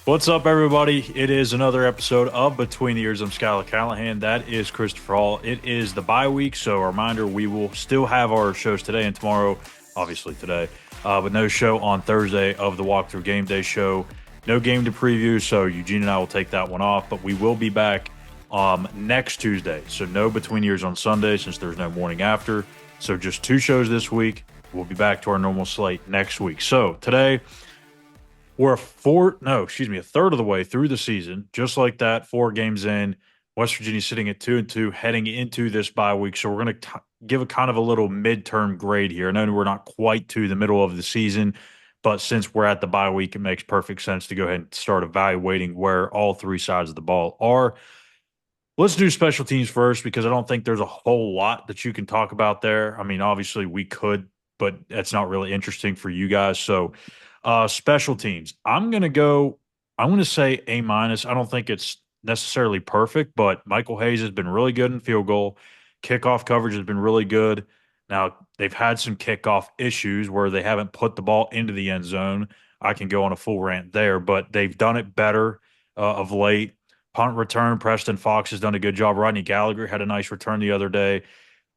What's up, everybody? It is another episode of Between the Ears. I'm Schuyler Callihan. That is Christopher Hall. It is the bye week, so a reminder, we will still have our shows today and tomorrow, obviously today, but no show on Thursday of the Walkthrough Game Day show. No game to preview, so Eugene and I will take that one off, but we will be back next Tuesday. So no Between Years on Sunday since there's no morning after. So just two shows this week. We'll be back to our normal slate next week. So today, we're a third of the way through the season, just like that. 4 games in, West Virginia sitting at 2-2, heading into this bye week. So we're going to give a kind of a little midterm grade here. I know we're not quite to the middle of the season, but since we're at the bye week, it makes perfect sense to go ahead and start evaluating where all three sides of the ball are. Let's do special teams first because I don't think there's a whole lot that you can talk about there. I mean, obviously we could, but that's not really interesting for you guys. So, special teams. I'm gonna say A minus. I don't think it's necessarily perfect, but Michael Hayes has been really good in field goal. Kickoff coverage has been really good. Now they've had some kickoff issues where they haven't put the ball into the end zone. I can go on a full rant there, but they've done it better of late. Punt return, Preston Fox has done a good job. Rodney Gallagher had a nice return the other day.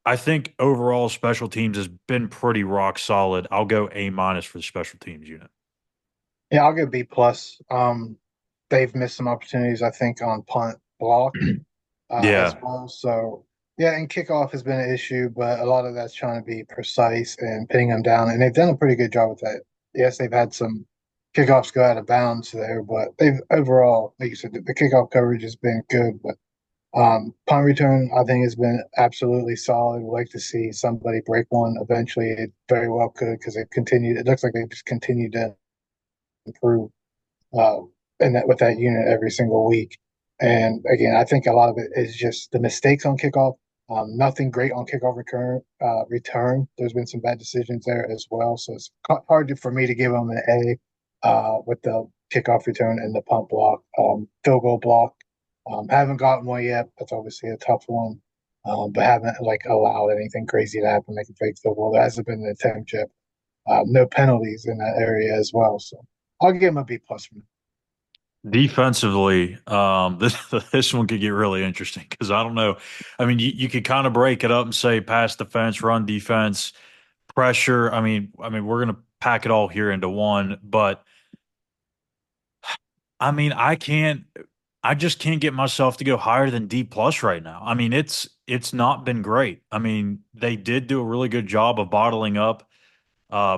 I think overall special teams has been pretty rock solid. I'll go A minus for the special teams unit. Yeah, I'll go B plus. They've missed some opportunities, I think, on punt block as Yeah. well. So yeah, and kickoff has been an issue, but a lot of that's trying to be precise and pinning them down, and they've done a pretty good job with that. Yes, they've had some kickoffs go out of bounds there, but they've overall, like you said, the kickoff coverage has been good. But punt return, I think, has been absolutely solid. We'd like to see somebody break one eventually. It very well could because they've continued. It looks like they've just continued to improve uh, and that with that unit every single week. And again, I think a lot of it is just the mistakes on kickoff. Nothing great on kickoff return. There's been some bad decisions there as well. So it's for me to give them an A with the kickoff return and the punt block, field goal block. Haven't gotten one yet. That's obviously a tough one. But haven't like allowed anything crazy to happen, like a fake field goal. There hasn't been an attempt yet. No penalties in that area as well. So I'll give him a B plus for me. Defensively, this one could get really interesting because I don't know. I mean, you could kind of break it up and say pass defense, run defense, pressure. I mean, we're gonna pack it all here into one, but I mean, I just can't get myself to go higher than D plus right now. I mean, it's not been great. I mean, they did do a really good job of bottling up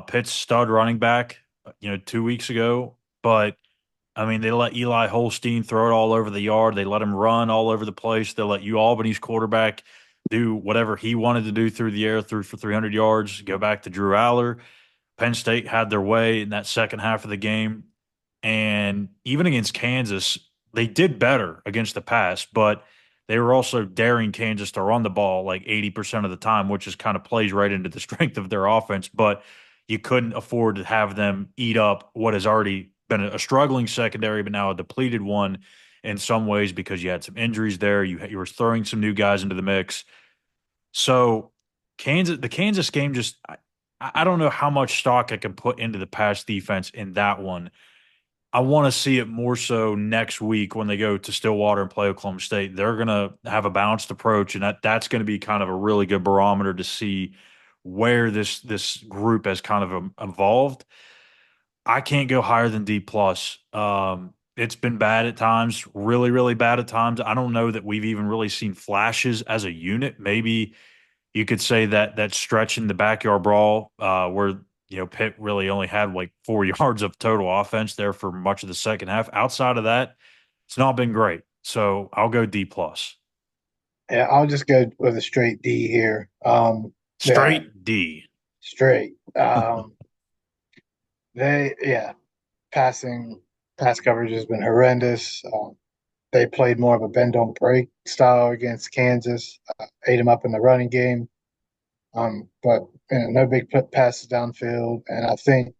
Pitt's stud running back, 2 weeks ago, but I mean, they let Eli Holstein throw it all over the yard. They let him run all over the place. They let you Albany's quarterback do whatever he wanted to do through the air, through for 300 yards, go back to Drew Aller. Penn State had their way in that second half of the game. And even against Kansas, they did better against the pass, but they were also daring Kansas to run the ball like 80% of the time, which is kind of plays right into the strength of their offense. But you couldn't afford to have them eat up what has already been a struggling secondary, but now a depleted one in some ways because you had some injuries there. You were throwing some new guys into the mix. So the Kansas game just I don't know how much stock I can put into the pass defense in that one. I want to see it more so next week when they go to Stillwater and play Oklahoma State. They're going to have a balanced approach, and that's going to be kind of a really good barometer to see where this group has kind of evolved. I can't go higher than D plus. It's been bad at times, really, really bad at times. I don't know that we've even really seen flashes as a unit. Maybe you could say that stretch in the backyard brawl, where Pitt really only had like 4 yards of total offense there for much of the second half. Outside of that, it's not been great. So I'll go D plus. Yeah, I'll just go with a straight D here. Yeah, Straight D. straight. Yeah, passing pass coverage has been horrendous. They played more of a bend don't break style against Kansas, ate them up in the running game. But no big passes downfield, and I think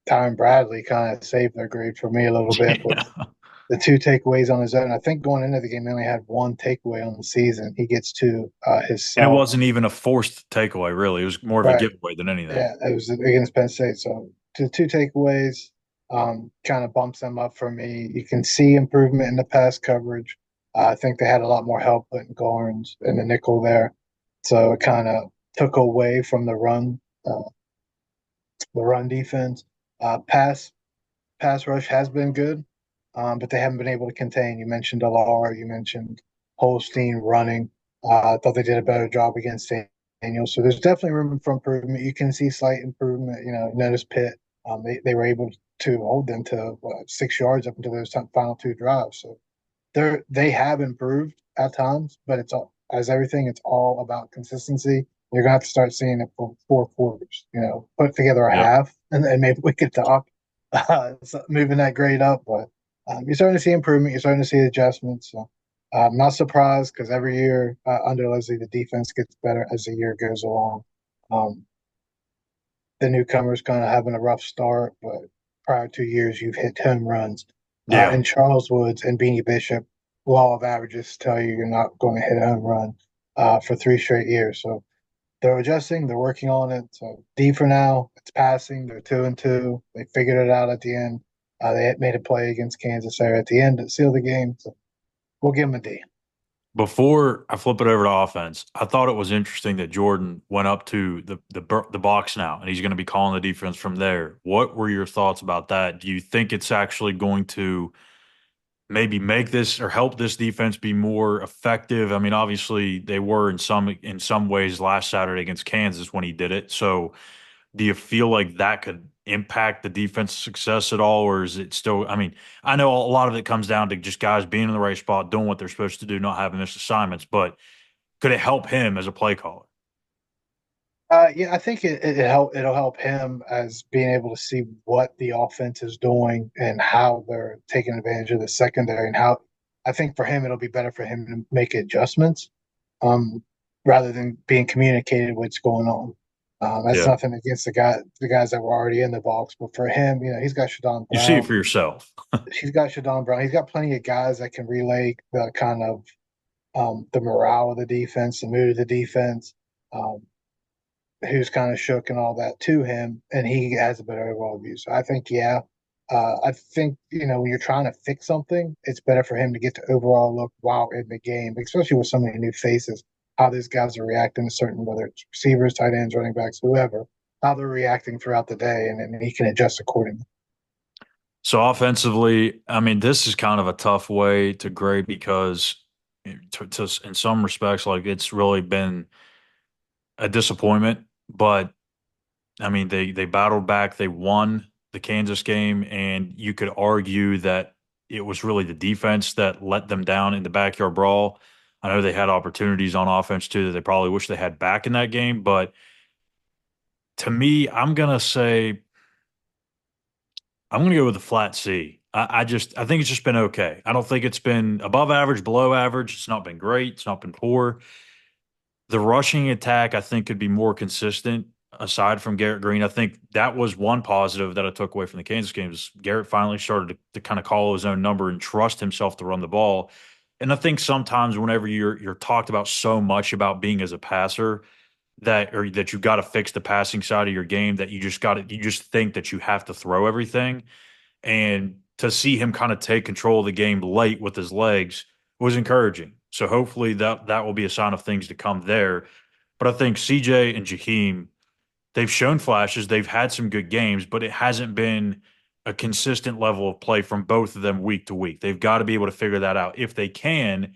Tyron Bradley kind of saved their grade for me a little bit with Yeah. the two takeaways on his own. I think going into the game, he only had one takeaway on the season. He gets two And it himself. wasn't even a forced takeaway, really. It was more of a Right. giveaway than anything. Yeah, it was against Penn State. So two takeaways. kind of bumps them up for me. You can see improvement in the pass coverage. I think they had a lot more help putting Garnes in the nickel there, so it kind of took away from the run defense. Pass rush has been good, but they haven't been able to contain. You mentioned Alar, you mentioned Holstein running. I thought they did a better job against Daniel. So there's definitely room for improvement. You can see slight improvement. Notice Pitt. They were able to hold them to 6 yards up until those final two drives. So they have improved at times, but it's all, as everything, it's all about consistency. You're gonna have to start seeing it for 4 quarters. Put together a Yep. half, and then maybe we could talk moving that grade up. But you're starting to see improvement. You're starting to see adjustments. So I'm not surprised because every year under Leslie, the defense gets better as the year goes along. Um, the newcomers kind of having a rough start, but prior 2 years, you've hit home runs. Yeah. And Charles Woods and Beanie Bishop, law of averages tell you you're not going to hit a home run for 3 straight years. So they're adjusting, they're working on it. So D for now, it's passing. They're 2-2. They figured it out at the end. They had made a play against Kansas there at the end to seal the game. So we'll give them a D. Before I flip it over to offense, I thought it was interesting that Jordan went up to the box now, and he's going to be calling the defense from there. What were your thoughts about that? Do you think it's actually going to maybe make this or help this defense be more effective? I mean, obviously they were in some ways last Saturday against Kansas when he did it. So do you feel like that could impact the defense's success at all, or is it still? I mean, I know a lot of it comes down to just guys being in the right spot, doing what they're supposed to do, not having missed assignments. But could it help him as a play caller? Yeah, I think it'll help him as being able to see what the offense is doing and how they're taking advantage of the secondary, and how I think for him it'll be better for him to make adjustments um, rather than being communicated what's going on. That's Yeah, nothing against the guys that were already in the box, but for him, he's got Shadon you see it Brown. for yourself. He's got Shadon Brown. He's got plenty of guys that can relay the kind of the morale of the defense, the mood of the defense. Um, who's kind of shook and all that to him, and he has a better overall view. So I think, yeah, I think when you're trying to fix something, it's better for him to get the overall look while in the game, especially with so many new faces. How these guys are reacting to certain, whether it's receivers, tight ends, running backs, whoever, how they're reacting throughout the day, and he can adjust accordingly. So offensively, I mean, this is kind of a tough way to grade because, in some respects, like it's really been a disappointment. But I mean, they battled back. They won the Kansas game, and you could argue that it was really the defense that let them down in the backyard brawl. I know they had opportunities on offense too that they probably wish they had back in that game, but to me, I'm gonna go with a flat C. I think it's just been okay. I don't think it's been above average, below average. It's not been great. It's not been poor. The rushing attack, I think, could be more consistent aside from Garrett Green. I think that was one positive that I took away from the Kansas game is Garrett finally started to kind of call his own number and trust himself to run the ball. And I think sometimes whenever you're talked about so much about being as a passer that you've got to fix the passing side of your game that you just think that you have to throw everything. And to see him kind of take control of the game late with his legs was encouraging. So hopefully that will be a sign of things to come there. But I think CJ and Jaheim, they've shown flashes. They've had some good games, but it hasn't been a consistent level of play from both of them week to week. They've got to be able to figure that out. If they can,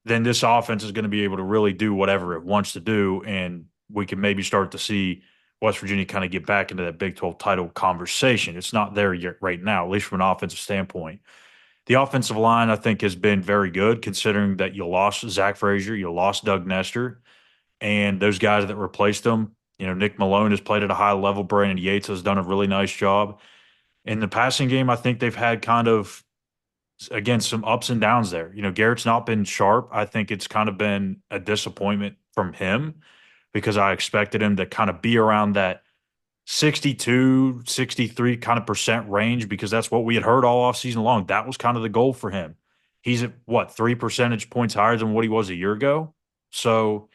then this offense is going to be able to really do whatever it wants to do. And we can maybe start to see West Virginia kind of get back into that Big 12 title conversation. It's not there yet right now, at least from an offensive standpoint. The offensive line, I think, has been very good considering that you lost Zach Frazier, you lost Doug Nestor, and those guys that replaced them. Nick Malone has played at a high level. Brandon Yates has done a really nice job. In the passing game, I think they've had kind of, again, some ups and downs there. Garrett's not been sharp. I think it's kind of been a disappointment from him because I expected him to kind of be around that 62, 63 kind of percent range because that's what we had heard all offseason long. That was kind of the goal for him. He's at what, 3 percentage points higher than what he was a year ago? So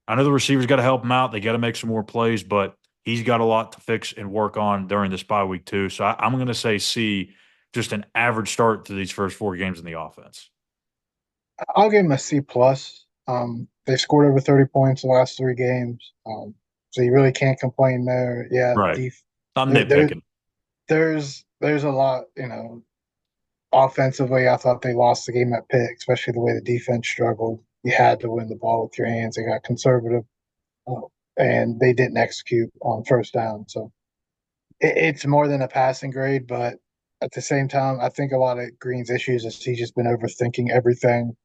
I know the receivers got to help him out. They got to make some more plays, but He's got a lot to fix and work on during this bye week too. So I'm going to say C, just an average start to these first four games in the offense. I'll give him a C plus. They scored over 30 points the last three games. So you really can't complain there. Yeah, Right. I'm there, there nitpicking. there's a lot, offensively. I thought they lost the game at Pitt, especially the way the defense struggled. You had to win the ball with your hands. They got conservative, uh, and they didn't execute on first down. So it's more than a passing grade, but at the same time, I think a lot of Green's issues is he's just been overthinking everything.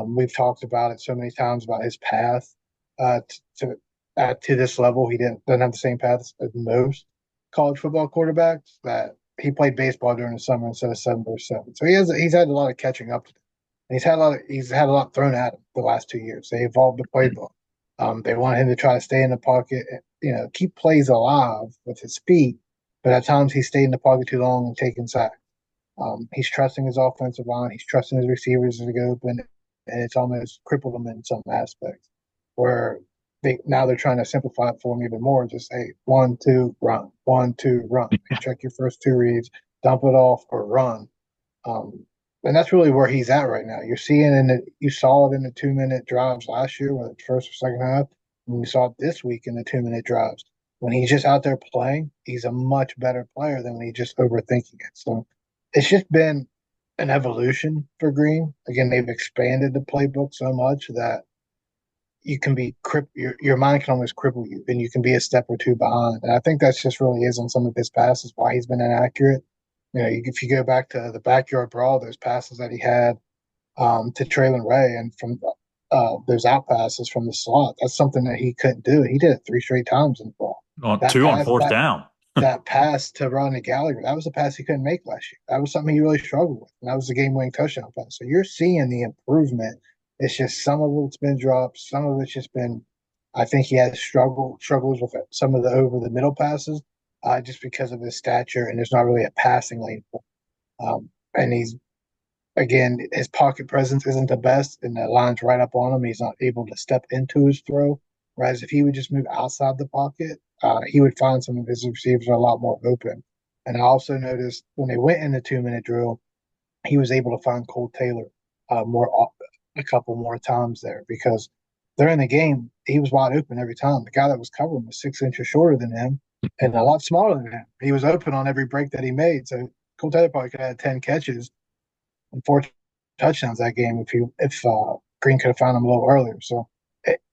We've talked about it so many times about his path to to this level. He doesn't have the same path as most college football quarterbacks. That he played baseball during the summer instead of 7 versus 7, so he's had a lot of catching up to. And he's had a lot thrown at him the last 2 years. They evolved the playbook. They want him to try to stay in the pocket, keep plays alive with his feet, but at times he stayed in the pocket too long and taking sacks. He's trusting his offensive line. He's trusting his receivers to go open, and it's almost crippled him in some aspects. Where they're trying to simplify it for him even more. Just say 1, 2, run, 1, 2, run. Check your first two reads, dump it off, or run. Um, and that's really where he's at right now. You saw it in the 2 minute drives last year, whether it's first or second half, and you saw it this week in the 2 minute drives. When he's just out there playing, he's a much better player than when he's just overthinking it. So it's just been an evolution for Green. Again, they've expanded the playbook so much that you can be your mind can almost cripple you, and you can be a step or two behind. And I think that's just really is on some of his passes why he's been inaccurate. If you go back to the backyard brawl, those passes that he had to Traylon Ray, and from those out passes from the slot, that's something that he couldn't do. He did it three straight times in the ball. On That two on pass, fourth that down. that pass to Rodney Gallagher, that was a pass he couldn't make last year. That was something he really struggled with. And that was the game winning touchdown pass. So you're seeing the improvement. It's just some of it's been dropped, some of it's just been I think he has struggles with some of the over the middle passes, just because of his stature and there's not really a passing lane for him. And he's again, his pocket presence isn't the best, and the line's right up on him. He's not able to step into his throw. Whereas if he would just move outside the pocket, he would find some of his receivers are a lot more open. And I also noticed when they went in the 2 minute drill, he was able to find Cole Taylor more a couple more times there because during the game he was wide open every time. The guy that was covering was 6 inches shorter than him and a lot smaller than him. He was open on every break that he made. So Cole Taylor probably could have had 10 catches and 4 touchdowns that game if Green could have found him a little earlier. So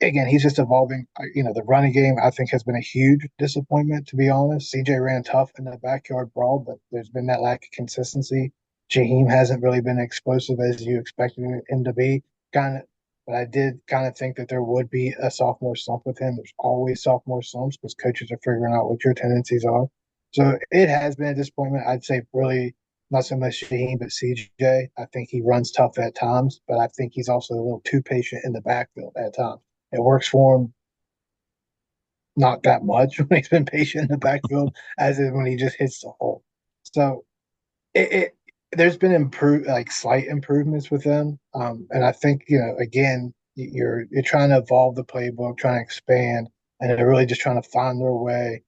again, he's just evolving. The running game I think has been a huge disappointment to be honest. CJ ran tough in the backyard brawl, but there's been that lack of consistency. Jaheim hasn't really been explosive as you expected him to be. Kind of, but I did kind of think that there would be a sophomore slump with him. There's always sophomore slumps because coaches are figuring out what your tendencies are. So it has been a disappointment. I'd say really not so much Shaheen, but CJ. I think he runs tough at times, but I think he's also a little too patient in the backfield at times. It works for him not that much when he's been patient in the backfield as is when he just hits the hole. So it there's been slight improvements with them, and I think again you're trying to evolve the playbook, trying to expand, and they're really just trying to find their way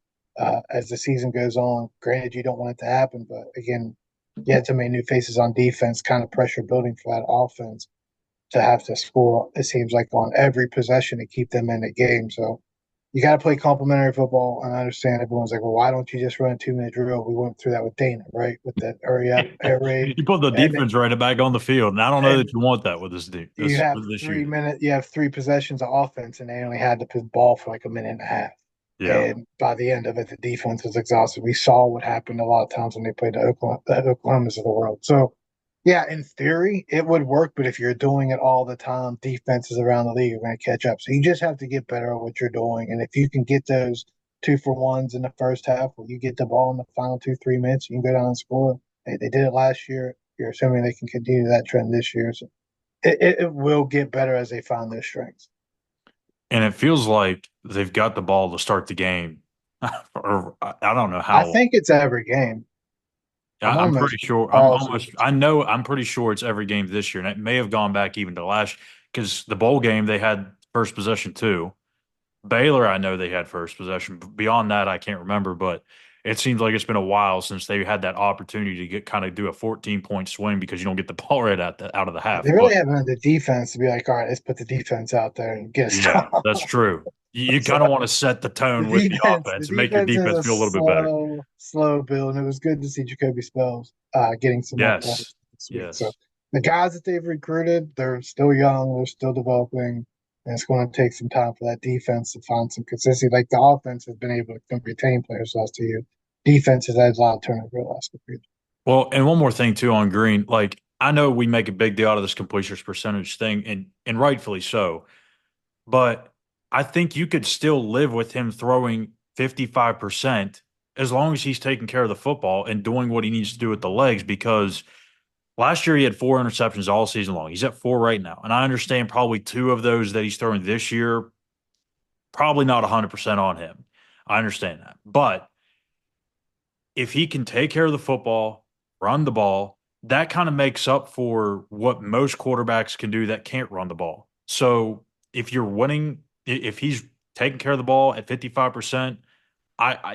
as the season goes on. Granted, you don't want it to happen, but again, you had so many new faces on defense, kind of pressure building for that offense to have to score. It seems like on every possession to keep them in the game. So you got to play complementary football. And I understand everyone's like, well, why don't you just run a 2 minute drill? We went through that with Dana, right? With that hurry up, air raid, You put the and defense right back on the field, and I don't know that and you want that with this with this year. you have 3 possessions of offense, and they only had to put ball for like a minute and a half. Yeah. And by the end of it, the defense was exhausted. We saw what happened a lot of times when they played the Oklahomas of the world. So, yeah, in theory, it would work, but if you're doing it all the time, defenses around the league are going to catch up. So you just have to get better at what you're doing. And if you can get those 2-for-1s in the first half, where you get the ball in the final 2, 3 minutes, you can go down and score. They did it last year. You're assuming they can continue that trend this year. So it will get better as they find their strengths. And it feels like they've got the ball to start the game. Or I don't know I how. think it's every game. I'm I'm pretty almost sure. positive. I know. I'm pretty sure it's every game this year, and it may have gone back even to last because the bowl game they had first possession too. Baylor, I know they had first possession. Beyond that, I can't remember, but it seems like it's been a while since they had that opportunity to get kind of do a 14-point swing because you don't get the ball right out of the half. They really But haven't had the defense to be like, all right, let's put the defense out there and get a yeah, stop. that's true. You So kind of want to set the tone with the the offense and make your defense is defense a feel a little bit better. slow build, and it was good to see Jacoby Spells getting some more Yes. plays this week. So Yes. the guys that they've recruited, they're still young, they're still developing, and it's going to take some time for that defense to find some consistency. Like the offense has been able to retain players last 2 years. Defense has had a lot of turnover the last couple years. Well, and one more thing too on Green, like I know we make a big deal out of this completion percentage thing, and rightfully so, but I think you could still live with him throwing 55% as long as he's taking care of the football and doing what he needs to do with the legs because last year he had 4 interceptions all season long. He's at 4 right now. And I understand probably 2 of those that he's throwing this year, probably not 100% on him. I understand that. But if he can take care of the football, run the ball, that kind of makes up for what most quarterbacks can do that can't run the ball. So if you're winning, if he's taking care of the ball at 55%,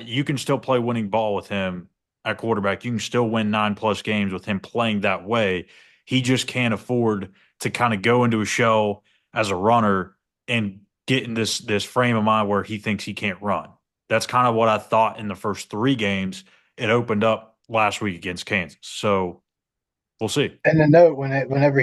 you can still play winning ball with him at quarterback. You can still win 9+ games with him playing that way. He just can't afford to kind of go into a shell as a runner and get in this frame of mind where he thinks he can't run. That's kind of what I thought in the first 3 games. It opened up last week against Kansas. So we'll see. And the note whenever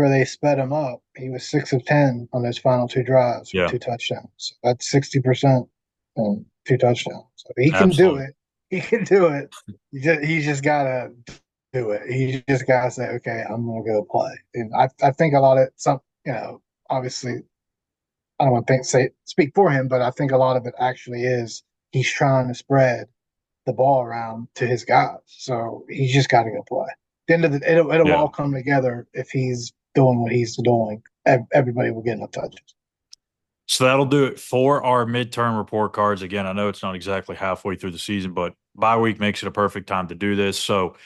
they sped him up, he was 6 of 10 on those final two drives for Yeah, 2 touchdowns. So that's 60% and 2 touchdowns. So he can do absolutely. it. He can do it. He just gotta do it. He just gotta say, okay, I'm gonna go play. And I think a lot of some obviously I don't want to speak for him, but I think a lot of it actually is he's trying to spread the ball around to his guys. So he's just got to go play. At the end of the, it'll Yeah. all come together if he's doing what he's doing. Everybody will get enough touches. So that'll do it for our midterm report cards. Again, I know it's not exactly halfway through the season, but bye week makes it a perfect time to do this. So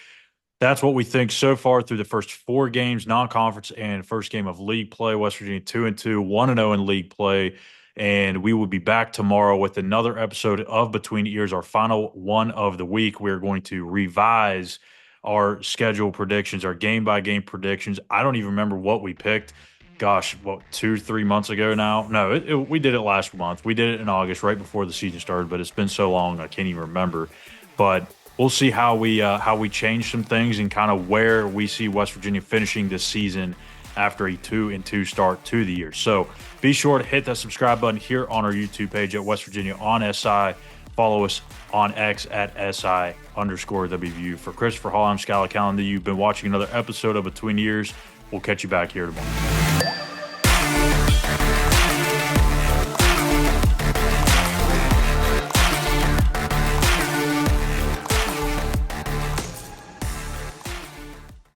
that's what we think so far through the first 4 games, non-conference, and first game of league play. West Virginia 2-2, 1-0 in league play, and we will be back tomorrow with another episode of Between Ears, our final one of the week. We're going to revise our schedule predictions, our game by game predictions. I don't even remember what we picked. Gosh, what 2, 3 months ago now? No, we did it last month. We did it in August, right before the season started. But it's been so long, I can't even remember. But we'll see how we change some things and kind of where we see West Virginia finishing this season after a 2-2 start to the year. So be sure to hit that subscribe button here on our YouTube page at West Virginia on SI. Follow us on X at SI_WVU. For Christopher Hall, I'm Schuyler Callihan. You've been watching another episode of Between Years. We'll catch you back here tomorrow.